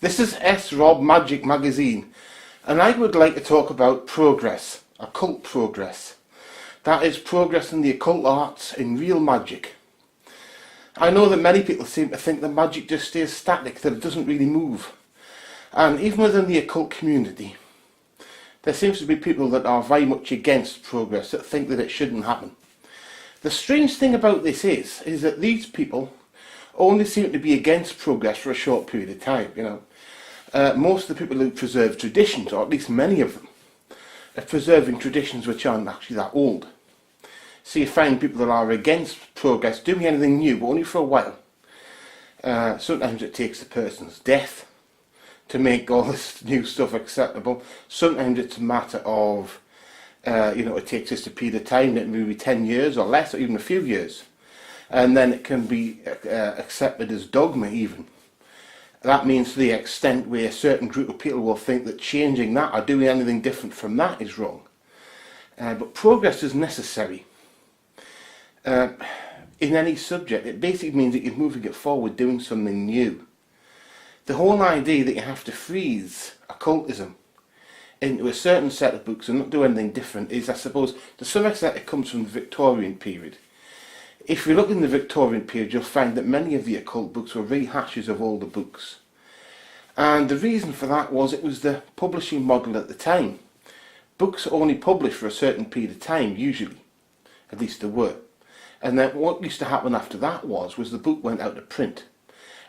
This is Rob Magick magazine, and I would like to talk about progress, occult progress. That is progress in the occult arts in real magic. I know that many people seem to think that magic just stays static, that it doesn't really move. And even within the occult community, there seems to be people that are very much against progress, that think that it shouldn't happen. The strange thing about this is that these people only seem to be against progress for a short period of time, most of the people who preserve traditions, or at least many of them, are preserving traditions which aren't actually that old. So you find people that are against progress doing anything new, but only for a while. Sometimes it takes the person's death to make all this new stuff acceptable. Sometimes it's a matter of, it takes just a period of time, maybe 10 years or less, or even a few years. And then it can be accepted as dogma even. That means to the extent where a certain group of people will think that changing that or doing anything different from that is wrong. But progress is necessary. In any subject, it basically means that you're moving it forward, doing something new. The whole idea that you have to freeze occultism into a certain set of books and not do anything different is, I suppose, to some extent it comes from the Victorian period. If you look in the Victorian period, you'll find that many of the occult books were rehashes of older books. And the reason for that was it was the publishing model at the time. Books are only published for a certain period of time, usually. At least they were. And then what used to happen after that was the book went out of print.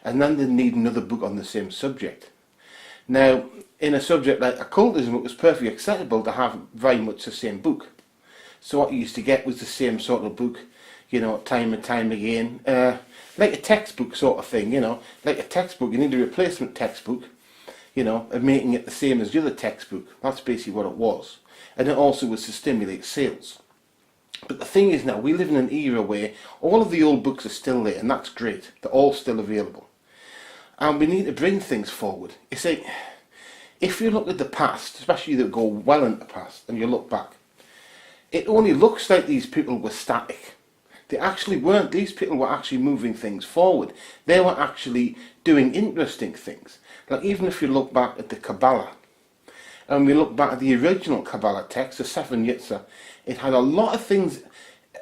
And then they'd need another book on the same subject. Now, in a subject like occultism, it was perfectly acceptable to have very much the same book. So what you used to get was the same sort of book, time and time again, like a textbook sort of thing, like a textbook. You need a replacement textbook, and making it the same as the other textbook. That's basically what it was. And it also was to stimulate sales. But the thing is now, we live in an era where all of the old books are still there, and that's great. They're all still available. And we need to bring things forward. You see, if you look at the past, especially that go well into the past, and you look back, it only looks like these people were static. They actually weren't. These people were actually moving things forward. They were actually doing interesting things. Like even if you look back at the Kabbalah, and we look back at the original Kabbalah text, the Seven Yitzhak, it had a lot of things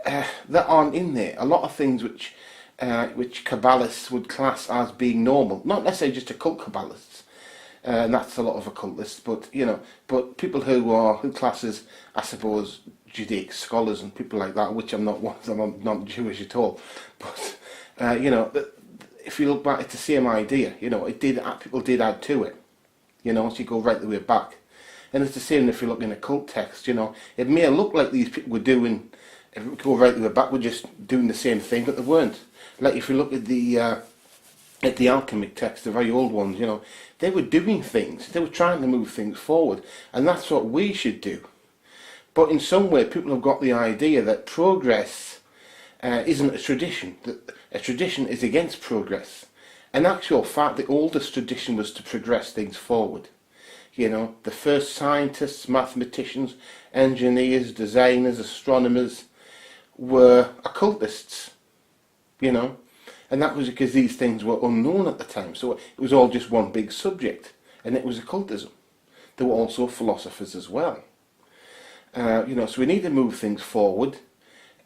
that aren't in there. A lot of things which Kabbalists would class as being normal. Not necessarily just occult Kabbalists, and that's a lot of occultists, but people who class as, I suppose, Judaic scholars and people like that, which I'm not one of them. I'm not Jewish at all. But if you look back, it's the same idea. People did add to it. So you go right the way back. And it's the same if you look in a cult text, it may look like these people were doing, if we go right the way back, were just doing the same thing, but they weren't. Like if you look at the alchemic text, the very old ones, they were doing things, they were trying to move things forward, and that's what we should do. But in some way, people have got the idea that progress isn't a tradition, that a tradition is against progress. In actual fact, the oldest tradition was to progress things forward. The first scientists, mathematicians, engineers, designers, astronomers were occultists, and that was because these things were unknown at the time. So it was all just one big subject, and it was occultism. There were also philosophers as well. So we need to move things forward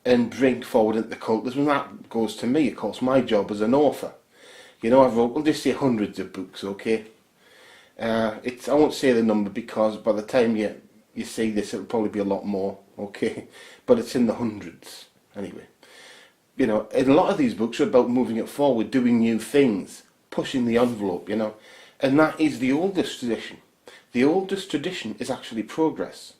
and bring forward into occultism, and that goes to me, of course, my job as an author. I've wrote, we'll just say hundreds of books, okay? I won't say the number because by the time you see this, it'll probably be a lot more, okay? But it's in the hundreds, anyway. And a lot of these books are about moving it forward, doing new things, pushing the envelope, and that is the oldest tradition. The oldest tradition is actually progress.